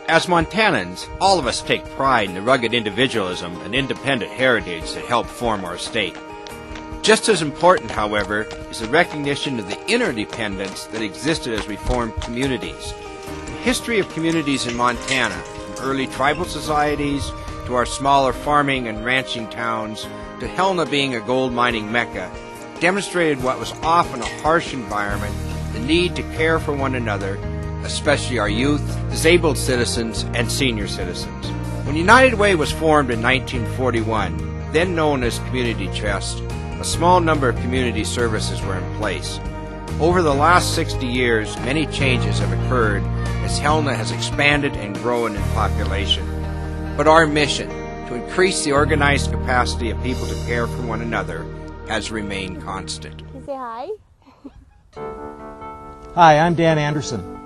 As Montanans, all of us take pride in the rugged individualism and independent heritage that help form our state. Just as important, however, is the recognition of the interdependence that existed as we formed communities. The history of communities in Montana, from early tribal societies to our smaller farming and ranching towns to Helena being a gold mining mecca, demonstrated what was often a harsh environment, the need to care for one another, especially our youth, disabled citizens, and senior citizens. When United Way was formed in 1941, then known as Community Chest, a small number of community services were in place. Over the last 60 years, many changes have occurred as Helena has expanded and grown in population. But our mission, to increase the organized capacity of people to care for one another, has remained constant. Can you say hi? Hi, I'm Dan Anderson.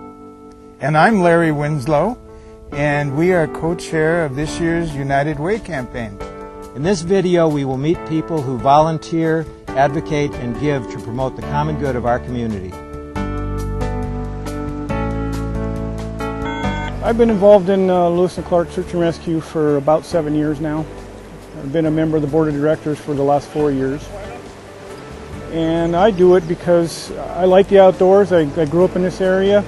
And I'm Larry Winslow, and we are co-chair of this year's United Way campaign. In this video, we will meet people who volunteer, advocate, and give to promote the common good of our community. I've been involved in Lewis and Clark Search and Rescue for about 7 years now. I've been a member of the board of directors for the last 4 years. And I do it because I like the outdoors. I grew up in this area.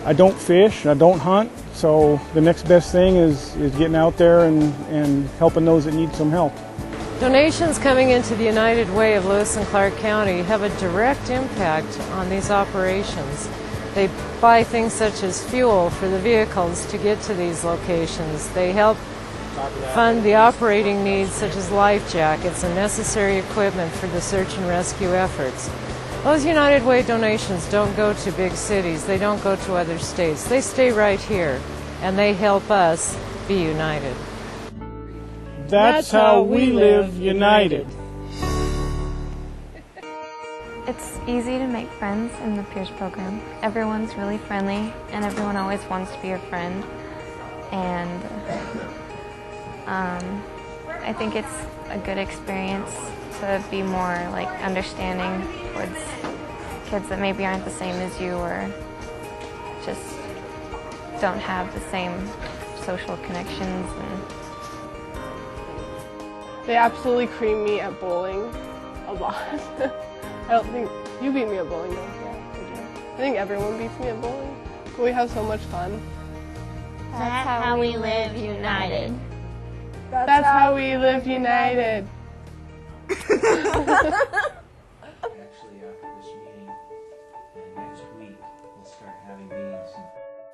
I don't fish, I don't hunt, so the next best thing is getting out there and helping those that need some help. Donations coming into the United Way of Lewis and Clark County have a direct impact on these operations. They buy things such as fuel for the vehicles to get to these locations. They help fund the operating needs such as life jackets and necessary equipment for the search and rescue efforts. Those United Way donations don't go to big cities, they don't go to other states. They stay right here, and they help us be united. That's how we live united. It's easy to make friends in the Peers program. Everyone's really friendly, and everyone always wants to be your friend. And I think it's a good experience to be more like understanding towards kids that maybe aren't the same as you or just don't have the same social connections. They absolutely cream me at bowling a lot. I don't think you beat me at bowling though. Yeah, did you? I think everyone beats me at bowling, but we have so much fun. That's how we live united. That's how we live united. Actually, after this meeting, next week, we'll start having meetings.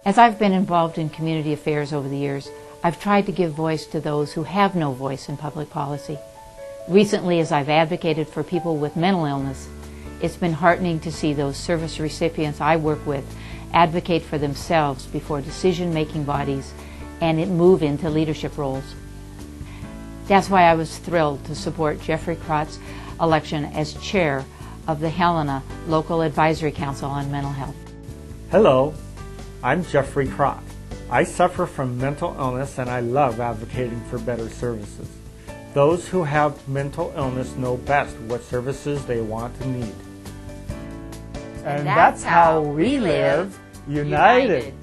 As I've been involved in community affairs over the years, I've tried to give voice to those who have no voice in public policy. Recently, as I've advocated for people with mental illness, it's been heartening to see those service recipients I work with advocate for themselves before decision-making bodies and move into leadership roles. That's why I was thrilled to support Jeffrey Krotz's election as chair of the Helena Local Advisory Council on Mental Health. Hello, I'm Jeffrey Krotz. I suffer from mental illness and I love advocating for better services. Those who have mental illness know best what services they want and need. And that's how we live united.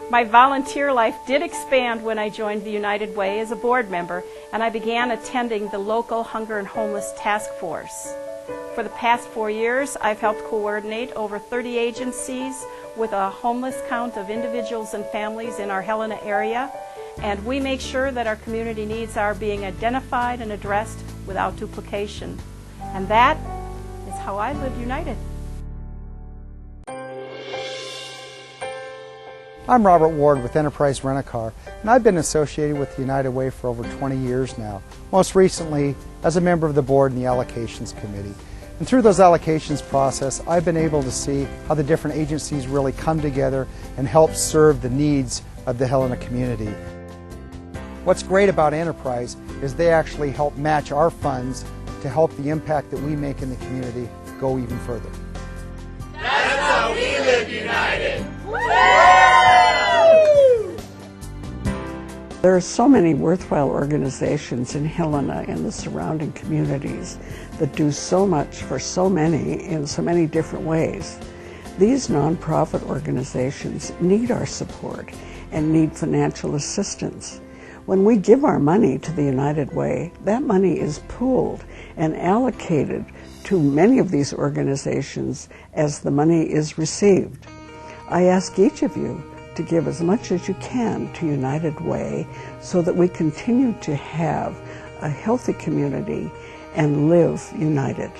My volunteer life did expand when I joined the United Way as a board member, and I began attending the local Hunger and Homeless Task Force. For the past 4 years, I've helped coordinate over 30 agencies with a homeless count of individuals and families in our Helena area, and we make sure that our community needs are being identified and addressed without duplication. And that is how I live united. I'm Robert Ward with Enterprise Rent-A-Car, and I've been associated with the United Way for over 20 years now, most recently as a member of the board and the allocations committee. And through those allocations process, I've been able to see how the different agencies really come together and help serve the needs of the Helena community. What's great about Enterprise is they actually help match our funds to help the impact that we make in the community go even further. That's how we live united! There are so many worthwhile organizations in Helena and the surrounding communities that do so much for so many in so many different ways. These nonprofit organizations need our support, and need financial assistance. When we give our money to the United Way, that money is pooled and allocated to many of these organizations as the money is received. I ask each of you to give as much as you can to United Way so that we continue to have a healthy community and live united.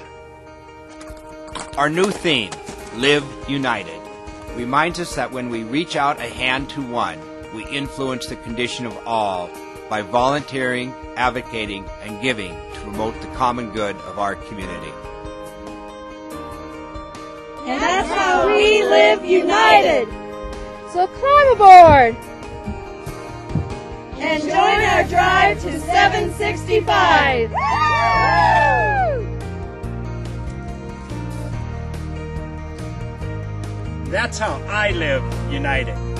Our new theme, Live United, reminds us that when we reach out a hand to one, we influence the condition of all by volunteering, advocating, and giving to promote the common good of our community. And that's how we live united. So climb aboard And join our drive to 765. That's how I live united.